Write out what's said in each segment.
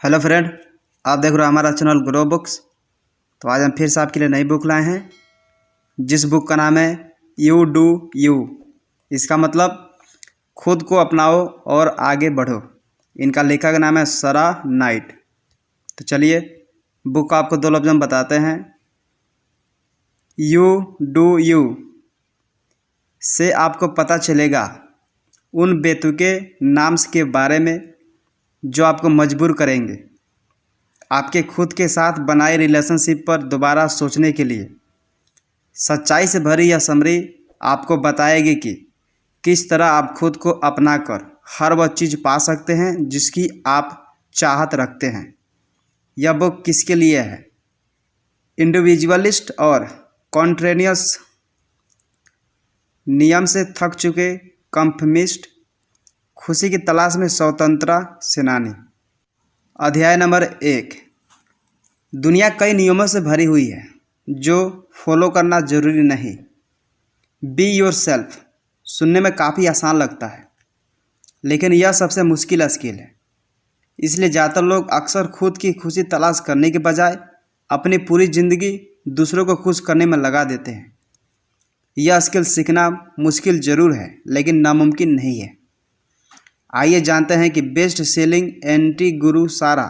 Hello friend, आप देख रहे हो हमारा चैनल ग्रो बुक्स। तो आज हम फिर से आपके लिए नई बुक लाए हैं, जिस बुक का नाम है यू डू यू। इसका मतलब खुद को अपनाओ और आगे बढ़ो। इनका लेखक का नाम है सरा नाइट। तो चलिए बुक आपको दो लफ्ज़ में बताते हैं। यू डू यू से आपको पता चलेगा उन बेतुके नाम्स के बारे में जो आपको मजबूर करेंगे आपके खुद के साथ बनाए रिलेशनशिप पर दोबारा सोचने के लिए। सच्चाई से भरी यह समरी आपको बताएगी कि किस तरह आप खुद को अपना कर हर वह चीज़ पा सकते हैं जिसकी आप चाहत रखते हैं। यह बुक किसके लिए है? इंडिविजुअलिस्ट और कॉन्ट्रेनियस, नियम से थक चुके कंफर्मिस्ट, खुशी की तलाश में स्वतंत्रता सेनानी। अध्याय नंबर 1। दुनिया कई नियमों से भरी हुई है जो फॉलो करना जरूरी नहीं। बी योर सेल्फ सुनने में काफ़ी आसान लगता है, लेकिन यह सबसे मुश्किल स्किल है। इसलिए ज़्यादातर लोग अक्सर खुद की खुशी तलाश करने के बजाय अपनी पूरी ज़िंदगी दूसरों को खुश करने में लगा देते हैं। यह स्किल सीखना मुश्किल ज़रूर है, लेकिन नामुमकिन नहीं है। आइए जानते हैं कि बेस्ट सेलिंग एंटी गुरु सारा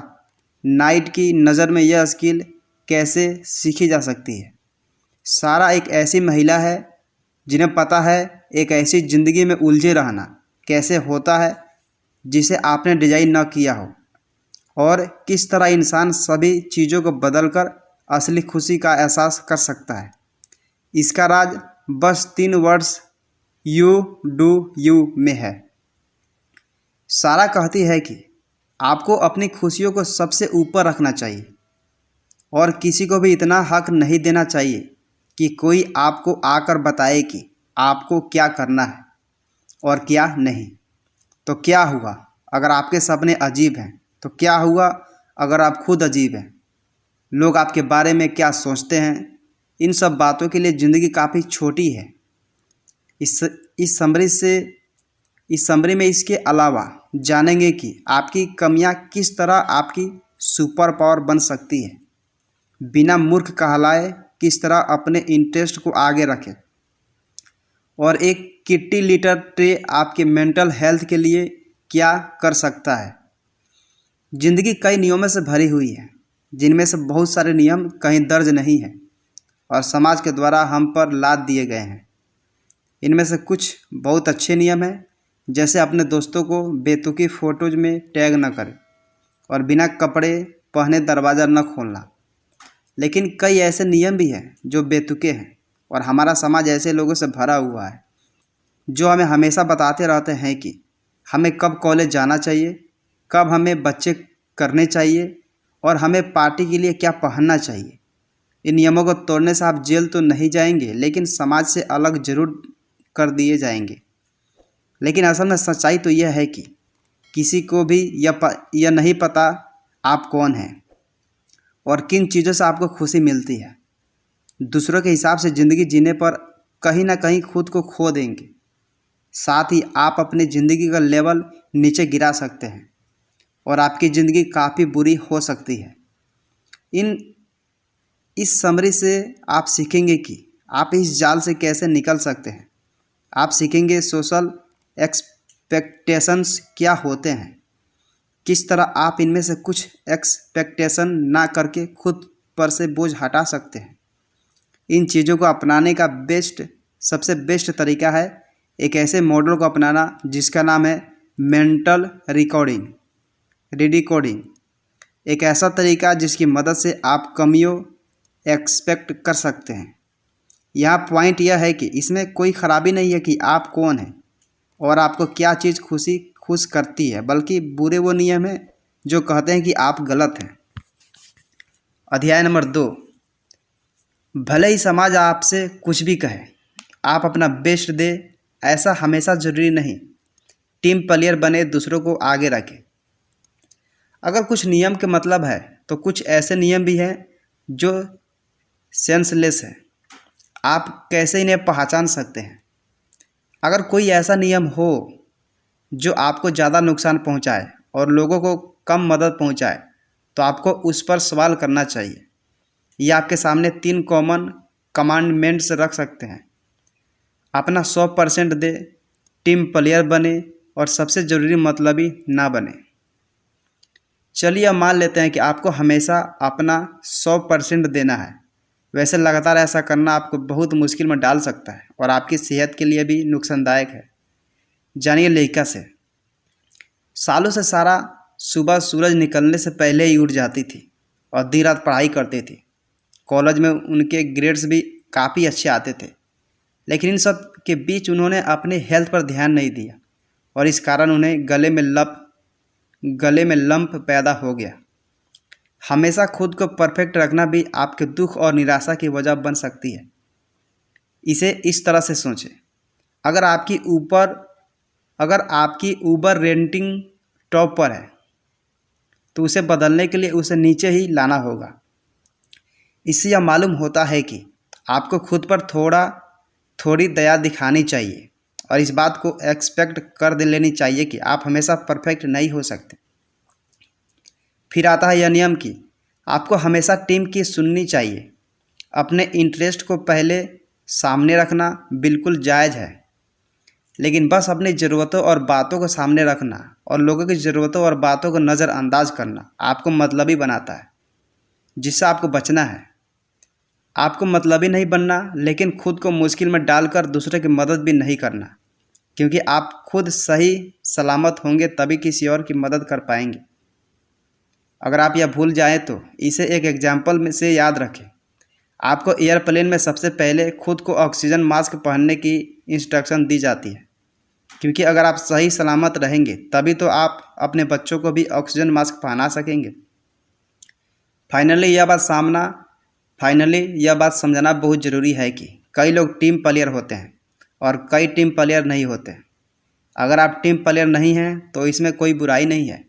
नाइट की नज़र में यह स्किल कैसे सीखी जा सकती है। सारा एक ऐसी महिला है जिन्हें पता है एक ऐसी ज़िंदगी में उलझे रहना कैसे होता है जिसे आपने डिजाइन न किया हो, और किस तरह इंसान सभी चीज़ों को बदलकर असली खुशी का एहसास कर सकता है। इसका राज बस 3 वर्ड्स यू डू यू में है। सारा कहती है कि आपको अपनी खुशियों को सबसे ऊपर रखना चाहिए और किसी को भी इतना हक नहीं देना चाहिए कि कोई आपको आकर बताए कि आपको क्या करना है और क्या नहीं। तो क्या हुआ अगर आपके सपने अजीब हैं? तो क्या हुआ अगर आप खुद अजीब हैं? लोग आपके बारे में क्या सोचते हैं? इन सब बातों के लिए ज़िंदगी काफ़ी छोटी है। इस समरी में इसके अलावा जानेंगे कि आपकी कमियां किस तरह आपकी सुपर पावर बन सकती है, बिना मूर्ख कहलाए किस तरह अपने इंटरेस्ट को आगे रखें, और एक किट्टी लिटर ट्रे आपके मेंटल हेल्थ के लिए क्या कर सकता है। जिंदगी कई नियमों से भरी हुई है, जिनमें से बहुत सारे नियम कहीं दर्ज नहीं हैं और समाज के द्वारा हम पर लाद दिए गए हैं। इनमें से कुछ बहुत अच्छे नियम हैं, जैसे अपने दोस्तों को बेतुकी फ़ोटोज़ में टैग न करें और बिना कपड़े पहने दरवाज़ा न खोलना। लेकिन कई ऐसे नियम भी हैं जो बेतुके हैं, और हमारा समाज ऐसे लोगों से भरा हुआ है जो हमें हमेशा बताते रहते हैं कि हमें कब कॉलेज जाना चाहिए, कब हमें बच्चे करने चाहिए और हमें पार्टी के लिए क्या पहनना चाहिए। इन नियमों को तोड़ने से आप जेल तो नहीं जाएंगे, लेकिन समाज से अलग जरूर कर दिए जाएंगे। लेकिन असल में सच्चाई तो यह है कि किसी को भी यह नहीं पता आप कौन हैं और किन चीज़ों से आपको खुशी मिलती है। दूसरों के हिसाब से ज़िंदगी जीने पर कहीं ना कहीं खुद को खो देंगे। साथ ही आप अपनी ज़िंदगी का लेवल नीचे गिरा सकते हैं और आपकी ज़िंदगी काफ़ी बुरी हो सकती है। इस समरी से आप सीखेंगे कि आप इस जाल से कैसे निकल सकते हैं। आप सीखेंगे सोशल एक्सपेक्टेशंस क्या होते हैं, किस तरह आप इनमें से कुछ एक्सपेक्टेशन ना करके खुद पर से बोझ हटा सकते हैं। इन चीज़ों को अपनाने का सबसे बेस्ट तरीका है एक ऐसे मॉडल को अपनाना जिसका नाम है मेंटल रिडिकोडिंग। एक ऐसा तरीका जिसकी मदद से आप कमियों एक्सपेक्ट कर सकते हैं। यहाँ पॉइंट यह है कि इसमें कोई ख़राबी नहीं है कि आप कौन हैं और आपको क्या चीज़ खुश करती है, बल्कि बुरे वो नियम हैं जो कहते हैं कि आप गलत हैं। अध्याय नंबर 2। भले ही समाज आपसे कुछ भी कहे, आप अपना बेस्ट दे, ऐसा हमेशा ज़रूरी नहीं। टीम प्लेयर बने, दूसरों को आगे रखें। अगर कुछ नियम के मतलब है तो कुछ ऐसे नियम भी हैं जो सेंसलेस है। आप कैसे इन्हें पहचान सकते हैं? अगर कोई ऐसा नियम हो जो आपको ज़्यादा नुकसान पहुंचाए और लोगों को कम मदद पहुंचाए, तो आपको उस पर सवाल करना चाहिए। ये आपके सामने 3 कॉमन कमांडमेंट्स रख सकते हैं। अपना 100% दे, टीम प्लेयर बने और सबसे ज़रूरी मतलबी ना बने। चलिए अब मान लेते हैं कि आपको हमेशा अपना 100% देना है। वैसे लगातार ऐसा करना आपको बहुत मुश्किल में डाल सकता है और आपकी सेहत के लिए भी नुकसानदायक है। जानिए लेखिका से। सालों से सारा सुबह सूरज निकलने से पहले ही उठ जाती थी और दिन रात पढ़ाई करती थी। कॉलेज में उनके ग्रेड्स भी काफ़ी अच्छे आते थे, लेकिन इन सब के बीच उन्होंने अपने हेल्थ पर ध्यान नहीं दिया और इस कारण उन्हें गले में लंप पैदा हो गया। हमेशा खुद को परफेक्ट रखना भी आपके दुख और निराशा की वजह बन सकती है। इसे इस तरह से सोचें, अगर आपकी ऊबर रेटिंग टॉप पर है तो उसे बदलने के लिए उसे नीचे ही लाना होगा। इससे यह मालूम होता है कि आपको खुद पर थोड़ी दया दिखानी चाहिए और इस बात को एक्सपेक्ट कर लेनी चाहिए कि आप हमेशा परफेक्ट नहीं हो सकते। फिर आता है यह नियम कि आपको हमेशा टीम की सुननी चाहिए। अपने इंटरेस्ट को पहले सामने रखना बिल्कुल जायज़ है, लेकिन बस अपनी ज़रूरतों और बातों को सामने रखना और लोगों की ज़रूरतों और बातों को नज़रअंदाज करना आपको मतलबी बनाता है, जिससे आपको बचना है। आपको मतलबी नहीं बनना, लेकिन खुद को मुश्किल में डालकर दूसरे की मदद भी नहीं करना, क्योंकि आप खुद सही सलामत होंगे तभी किसी और की मदद कर पाएंगे। अगर आप यह भूल जाएं तो इसे एक एग्जाम्पल में से याद रखें। आपको एयरप्लेन में सबसे पहले खुद को ऑक्सीजन मास्क पहनने की इंस्ट्रक्शन दी जाती है, क्योंकि अगर आप सही सलामत रहेंगे तभी तो आप अपने बच्चों को भी ऑक्सीजन मास्क पहना सकेंगे। फाइनली यह बात समझना बहुत ज़रूरी है कि कई लोग टीम प्लेयर होते हैं और कई टीम प्लेयर नहीं होते। अगर आप टीम प्लेयर नहीं हैं तो इसमें कोई बुराई नहीं है।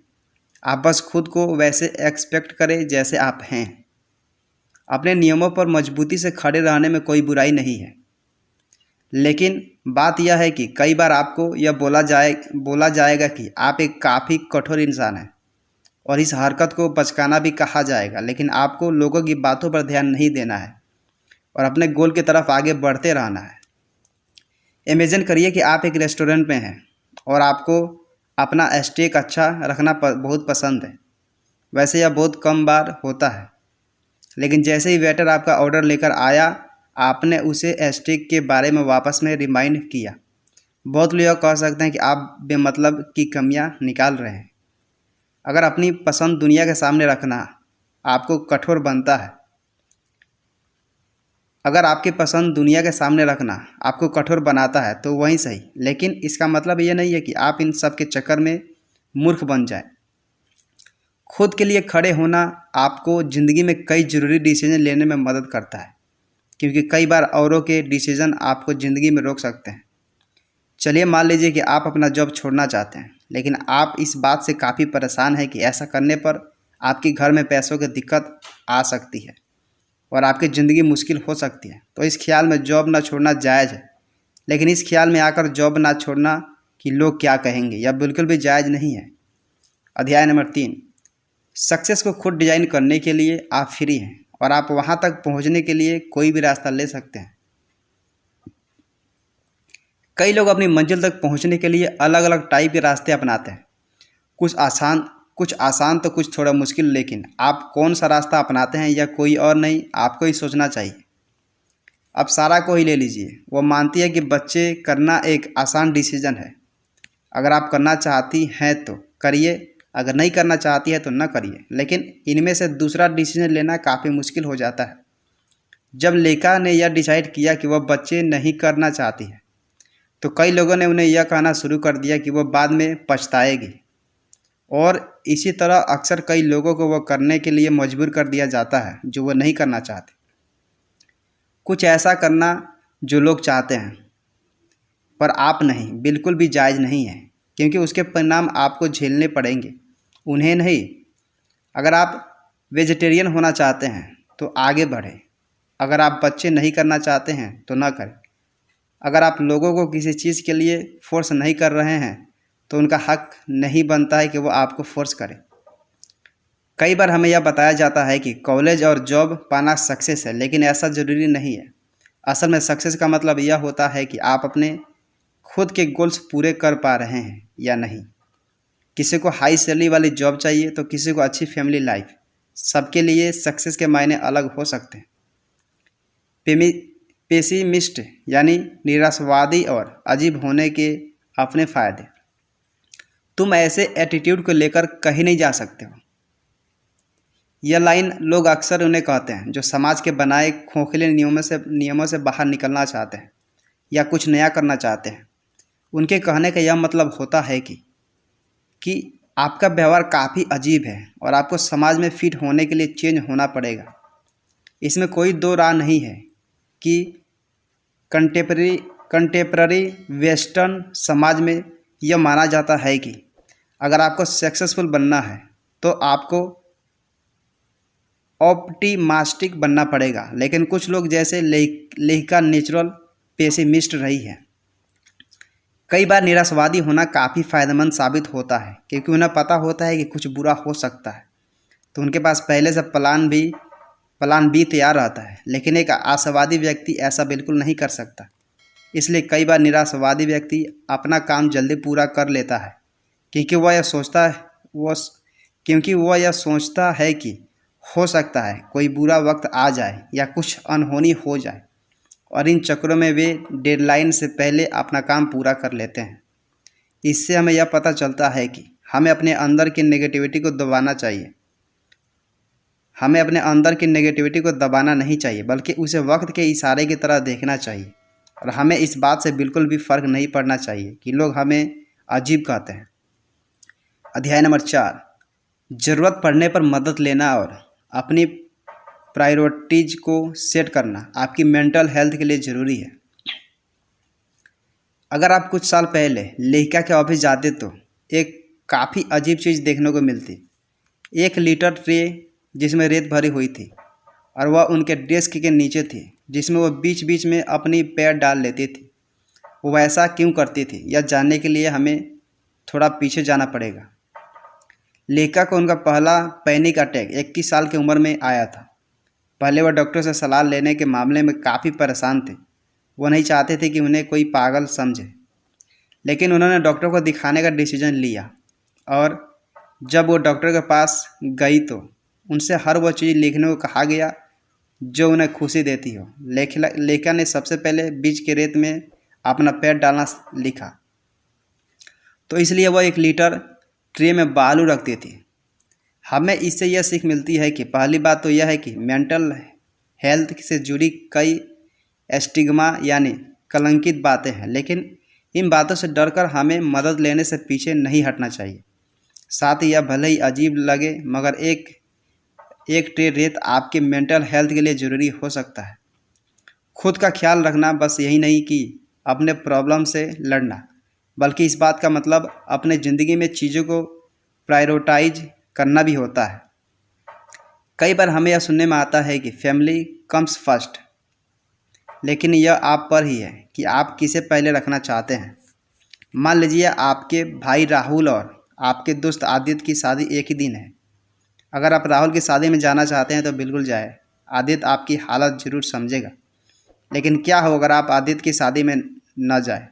आप बस खुद को वैसे एक्सपेक्ट करें जैसे आप हैं। अपने नियमों पर मजबूती से खड़े रहने में कोई बुराई नहीं है, लेकिन बात यह है कि कई बार आपको यह बोला जाएगा कि आप एक काफ़ी कठोर इंसान हैं और इस हरकत को बचकाना भी कहा जाएगा, लेकिन आपको लोगों की बातों पर ध्यान नहीं देना है और अपने गोल की तरफ आगे बढ़ते रहना है। इमेजिन करिए कि आप एक रेस्टोरेंट में हैं और आपको अपना स्टेक अच्छा रखना बहुत पसंद है। वैसे यह बहुत कम बार होता है, लेकिन जैसे ही वेटर आपका ऑर्डर लेकर आया, आपने उसे स्टेक के बारे में वापस में रिमाइंड किया। बहुत लोग कह सकते हैं कि आप बेमतलब की कमियां निकाल रहे हैं। अगर अपनी पसंद दुनिया के सामने रखना आपको कठोर बनता है अगर आपकी पसंद दुनिया के सामने रखना आपको कठोर बनाता है तो वहीं सही, लेकिन इसका मतलब ये नहीं है कि आप इन सब के चक्कर में मूर्ख बन जाए। खुद के लिए खड़े होना आपको ज़िंदगी में कई ज़रूरी डिसीजन लेने में मदद करता है, क्योंकि कई बार औरों के डिसीजन आपको ज़िंदगी में रोक सकते हैं। चलिए मान लीजिए कि आप अपना जॉब छोड़ना चाहते हैं, लेकिन आप इस बात से काफ़ी परेशान हैं कि ऐसा करने पर आपके घर में पैसों की दिक्कत आ सकती है और आपकी ज़िंदगी मुश्किल हो सकती है। तो इस ख्याल में जॉब ना छोड़ना जायज़ है, लेकिन इस ख्याल में आकर जॉब ना छोड़ना कि लोग क्या कहेंगे, यह बिल्कुल भी जायज़ नहीं है। अध्याय नंबर 3, सक्सेस को खुद डिजाइन करने के लिए आप फ्री हैं और आप वहां तक पहुंचने के लिए कोई भी रास्ता ले सकते हैं। कई लोग अपनी मंजिल तक पहुंचने के लिए अलग अलग टाइप के रास्ते अपनाते हैं, कुछ आसान तो कुछ थोड़ा मुश्किल, लेकिन आप कौन सा रास्ता अपनाते हैं या कोई और नहीं, आपको ही सोचना चाहिए। अब सारा को ही ले लीजिए, वो मानती है कि बच्चे करना एक आसान डिसीजन है। अगर आप करना चाहती हैं तो करिए, अगर नहीं करना चाहती है तो न करिए, लेकिन इनमें से दूसरा डिसीजन लेना काफ़ी मुश्किल हो जाता है। जब लेखा ने यह डिसाइड किया कि वह बच्चे नहीं करना चाहती है तो कई लोगों ने उन्हें यह कहना शुरू कर दिया कि वह बाद में पछताएगी, और इसी तरह अक्सर कई लोगों को वह करने के लिए मजबूर कर दिया जाता है जो वह नहीं करना चाहते। कुछ ऐसा करना जो लोग चाहते हैं पर आप नहीं, बिल्कुल भी जायज़ नहीं है, क्योंकि उसके परिणाम आपको झेलने पड़ेंगे, उन्हें नहीं। अगर आप वेजिटेरियन होना चाहते हैं तो आगे बढ़ें। अगर आप बच्चे नहीं करना चाहते हैं तो ना करें। अगर आप लोगों को किसी चीज़ के लिए फोर्स नहीं कर रहे हैं तो उनका हक नहीं बनता है कि वो आपको फोर्स करें। कई बार हमें यह बताया जाता है कि कॉलेज और जॉब पाना सक्सेस है, लेकिन ऐसा ज़रूरी नहीं है। असल में सक्सेस का मतलब यह होता है कि आप अपने खुद के गोल्स पूरे कर पा रहे हैं या नहीं। किसी को हाई सैलरी वाली जॉब चाहिए तो किसी को अच्छी फैमिली लाइफ। सबके लिए सक्सेस के मायने अलग हो सकते हैं। पेसिमिस्ट यानी निराशावादी और अजीब होने के अपने फ़ायदे। तुम ऐसे एटीट्यूड को लेकर कहीं नहीं जा सकते हो। यह लाइन लोग अक्सर उन्हें कहते हैं जो समाज के बनाए खोखले नियमों से बाहर निकलना चाहते हैं या कुछ नया करना चाहते हैं। उनके कहने का यह मतलब होता है कि आपका व्यवहार काफ़ी अजीब है और आपको समाज में फिट होने के लिए चेंज होना पड़ेगा। इसमें कोई दो राय नहीं है कि कंटेम्पररी वेस्टर्न समाज में यह माना जाता है कि अगर आपको सक्सेसफुल बनना है तो आपको ऑप्टिमिस्टिक बनना पड़ेगा। लेकिन कुछ लोग जैसे लेखिका नेचुरल पेसिमिस्ट रही है। कई बार निराशावादी होना काफ़ी फ़ायदेमंद साबित होता है क्योंकि उन्हें पता होता है कि कुछ बुरा हो सकता है, तो उनके पास पहले से प्लान बी तैयार रहता है। लेकिन एक आशावादी व्यक्ति ऐसा बिल्कुल नहीं कर सकता। इसलिए कई बार निराशावादी व्यक्ति अपना काम जल्दी पूरा कर लेता है क्योंकि वह यह सोचता है कि हो सकता है कोई बुरा वक्त आ जाए या कुछ अनहोनी हो जाए, और इन चक्रों में वे डेडलाइन से पहले अपना काम पूरा कर लेते हैं। इससे हमें यह पता चलता है कि हमें अपने अंदर की नेगेटिविटी को दबाना चाहिए। हमें अपने अंदर की नेगेटिविटी को दबाना नहीं चाहिए, बल्कि उसे वक्त के इशारे की तरह देखना चाहिए। और हमें इस बात से बिल्कुल भी फ़र्क नहीं पड़ना चाहिए कि लोग हमें अजीब कहते हैं। अध्याय नंबर 4, ज़रूरत पड़ने पर मदद लेना और अपनी प्रायोरिटीज़ को सेट करना आपकी मेंटल हेल्थ के लिए ज़रूरी है। अगर आप कुछ साल पहले लेखिका के ऑफिस जाते तो एक काफ़ी अजीब चीज़ देखने को मिलती। 1 लीटर ट्रे जिसमें रेत भरी हुई थी और वह उनके डेस्क के नीचे थी, जिसमें वह बीच बीच में अपनी पैर डाल लेती थी। वो ऐसा क्यों करती थी यह जानने के लिए हमें थोड़ा पीछे जाना पड़ेगा। लेखिका को उनका पहला पैनिक अटैक 21 साल की उम्र में आया था। पहले वह डॉक्टर से सलाह लेने के मामले में काफ़ी परेशान थे। वो नहीं चाहते थे कि उन्हें कोई पागल समझे, लेकिन उन्होंने डॉक्टर को दिखाने का डिसीजन लिया। और जब वो डॉक्टर के पास गई तो उनसे हर वो चीज़ लिखने को कहा गया जो उन्हें खुशी देती हो। लेखिका ने सबसे पहले बीच के रेत में अपना पैर डालना लिखा, तो इसलिए वह 1 लीटर ट्रे में बालू रखती थी। हमें इससे यह सीख मिलती है कि पहली बात तो यह है कि मेंटल हेल्थ से जुड़ी कई स्टिग्मा यानी कलंकित बातें हैं, लेकिन इन बातों से डरकर हमें मदद लेने से पीछे नहीं हटना चाहिए। साथ ही यह भले ही अजीब लगे, मगर एक ट्रे रेत आपके मेंटल हेल्थ के लिए ज़रूरी हो सकता है। खुद का ख्याल रखना बस यही नहीं कि अपने प्रॉब्लम से लड़ना, बल्कि इस बात का मतलब अपने ज़िंदगी में चीज़ों को प्रायोरिटाइज करना भी होता है। कई बार हमें यह सुनने में आता है कि फैमिली कम्स फर्स्ट, लेकिन यह आप पर ही है कि आप किसे पहले रखना चाहते हैं। मान लीजिए आपके भाई राहुल और आपके दोस्त आदित्य की शादी एक ही दिन है। अगर आप राहुल की शादी में जाना चाहते हैं तो बिल्कुल जाए। आदित्य आपकी हालत ज़रूर समझेगा। लेकिन क्या हो अगर आप आदित्य की शादी में न जाए?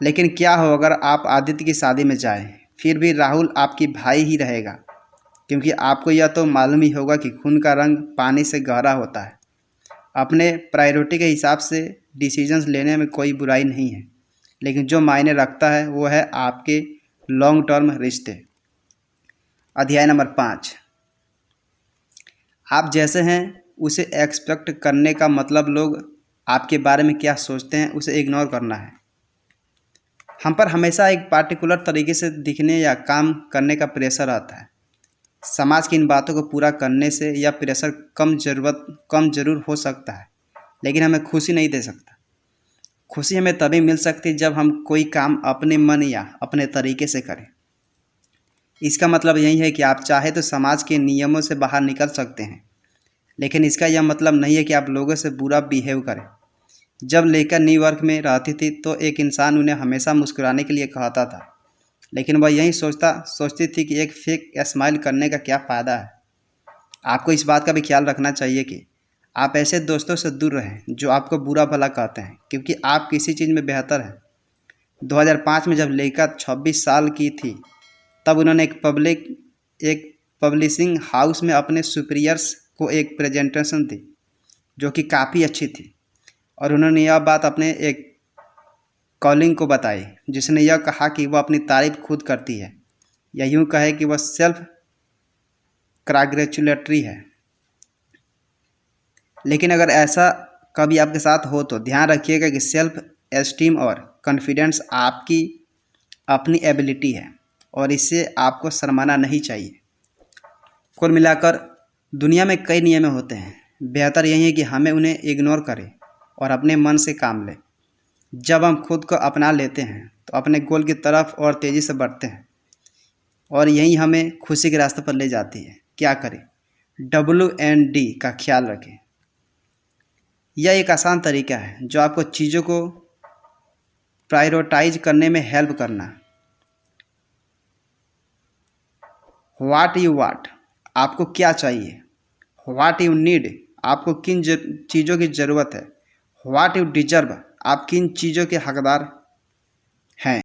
लेकिन क्या हो अगर आप आदित्य की शादी में जाएं, फिर भी राहुल आपकी भाई ही रहेगा, क्योंकि आपको यह तो मालूम ही होगा कि खून का रंग पानी से गहरा होता है। अपने प्रायोरिटी के हिसाब से डिसीजंस लेने में कोई बुराई नहीं है, लेकिन जो मायने रखता है वो है आपके लॉन्ग टर्म रिश्ते। अध्याय नंबर 5, आप जैसे हैं उसे एक्सपेक्ट करने का मतलब लोग आपके बारे में क्या सोचते हैं उसे इग्नोर करना है। हम पर हमेशा एक पार्टिकुलर तरीके से दिखने या काम करने का प्रेशर आता है। समाज की इन बातों को पूरा करने से यह प्रेशर कम जरूर हो सकता है, लेकिन हमें खुशी नहीं दे सकता। खुशी हमें तभी मिल सकती है जब हम कोई काम अपने मन या अपने तरीके से करें। इसका मतलब यही है कि आप चाहे तो समाज के नियमों से बाहर निकल सकते हैं, लेकिन इसका यह मतलब नहीं है कि आप लोगों से बुरा बिहेव करें। जब लेखिका न्यूयॉर्क में रहती थी तो एक इंसान उन्हें हमेशा मुस्कुराने के लिए कहता था लेकिन वह यही सोचती थी कि एक फेक स्माइल करने का क्या फ़ायदा है। आपको इस बात का भी ख्याल रखना चाहिए कि आप ऐसे दोस्तों से दूर रहें जो आपको बुरा भला कहते हैं, क्योंकि आप किसी चीज़ में बेहतर हैं। 2005 में जब लेखा 26 साल की थी तब उन्होंने एक पब्लिशिंग हाउस में अपने सुपीरियर्स को एक प्रेजेंटेशन दी जो कि काफ़ी अच्छी थी, और उन्होंने यह बात अपने एक कॉलिंग को बताई, जिसने यह कहा कि वह अपनी तारीफ खुद करती है, या यूँ कहे कि वह सेल्फ कांग्रेचुलेटरी है। लेकिन अगर ऐसा कभी आपके साथ हो तो ध्यान रखिएगा कि सेल्फ एस्टीम और कॉन्फिडेंस आपकी अपनी एबिलिटी है और इससे आपको शर्माना नहीं चाहिए। कुल मिलाकर दुनिया में कई नियम होते हैं, बेहतर यही है कि हमें उन्हें इग्नोर करें और अपने मन से काम लें। जब हम खुद को अपना लेते हैं तो अपने गोल की तरफ और तेज़ी से बढ़ते हैं, और यही हमें खुशी के रास्ते पर ले जाती है। क्या करें? WND का ख्याल रखें। यह एक आसान तरीका है जो आपको चीज़ों को प्रायोरिटाइज करने में हेल्प करना। व्हाट यू वांट, आपको क्या चाहिए। व्हाट यू नीड, आपको किन चीज़ों की ज़रूरत है। व्हाट यू डिजर्व, आप किन चीज़ों के हकदार